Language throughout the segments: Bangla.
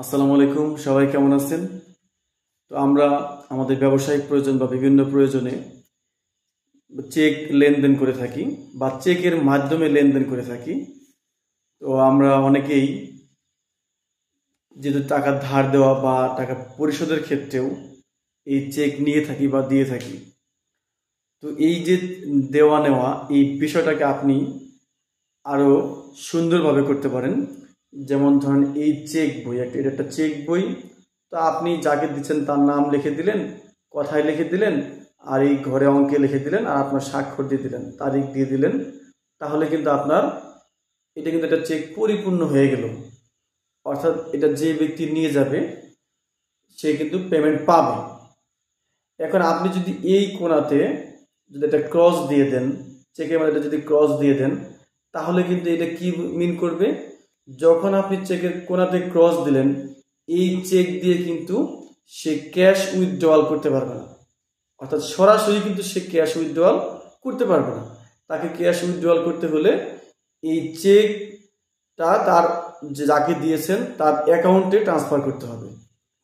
আসসালামু আলাইকুম, সবাই কেমন আছেন? তো আমরা আমাদের ব্যবসায়িক প্রয়োজন বা বিভিন্ন প্রয়োজনে চেক লেনদেন করে থাকি বা চেকের মাধ্যমে লেনদেন করে থাকি। তো আমরা অনেকেই যেহেতু টাকা ধার দেওয়া বা টাকা পরিশোধের ক্ষেত্রেও এই চেক নিয়ে থাকি বা দিয়ে থাকি। তো এই যে দেওয়া নেওয়া এই বিষয়টাকে আপনি আরো সুন্দরভাবে করতে পারেন। যেমন ধরেন এই চেক বই, এটা একটা চেক বই। তো আপনি যাকে দিচ্ছেন তার নাম লিখে দিলেন, কথায় লিখে দিলেন, আর এই ঘরে অঙ্কে লিখে দিলেন, আর আপনার স্বাক্ষর দিয়ে দিলেন, তারিখ দিয়ে দিলেন। তাহলে কিন্তু আপনার এটা কিন্তু একটা চেক পরিপূর্ণ হয়ে গেল। অর্থাৎ এটা যে ব্যক্তি নিয়ে যাবে সে কিন্তু পেমেন্ট পাবে। এখন আপনি যদি এই কোণাতে যদি একটা ক্রস দিয়ে দেন, চেকের মধ্যে যদি ক্রস দিয়ে দেন, তাহলে কিন্তু এটা কি মিন করবে? যখন আপনি চেকের কোণাতে ক্রস দিলেন, এই চেক দিয়ে কিন্তু সে ক্যাশ উইথড্রয়াল করতে পারবে না। অর্থাৎ সরাসরি কিন্তু সে ক্যাশ উইথড্রয়াল করতে পারবে না। তাকে ক্যাশ উইথড্রয়াল করতে হলে এই চেকটা তার যাকে দিয়েছেন তার অ্যাকাউন্টে ট্রান্সফার করতে হবে।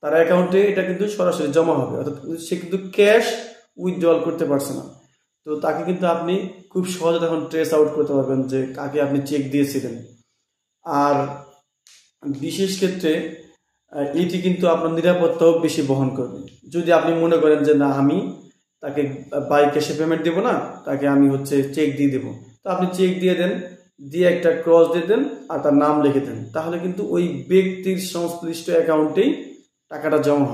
তার অ্যাকাউন্টে এটা কিন্তু সরাসরি জমা হবে, অর্থাৎ সে কিন্তু ক্যাশ উইথড্রয়াল করতে পারছে না। তো তাকে কিন্তু আপনি খুব সহজে তখন ট্রেস আউট করতে পারবেন যে কাকে আপনি চেক দিয়েছিলেন। আর বিশেষ ক্ষেত্রে এটি কিন্তু আপনার নিরাপত্তাও বেশি বহন করবে। যদি আপনি মনে করেন যে না, আমি তাকে বাই ক্যাশে পেমেন্ট দেবো না, তাকে আমি চেক দিয়ে দেবো, তো আপনি চেক দিয়ে দেন, দিয়ে একটা ক্রস দিয়ে দেন আর তার নাম লিখে দেন, তাহলে কিন্তু ওই ব্যক্তির সংশ্লিষ্ট অ্যাকাউন্টেই টাকাটা জমা হয়।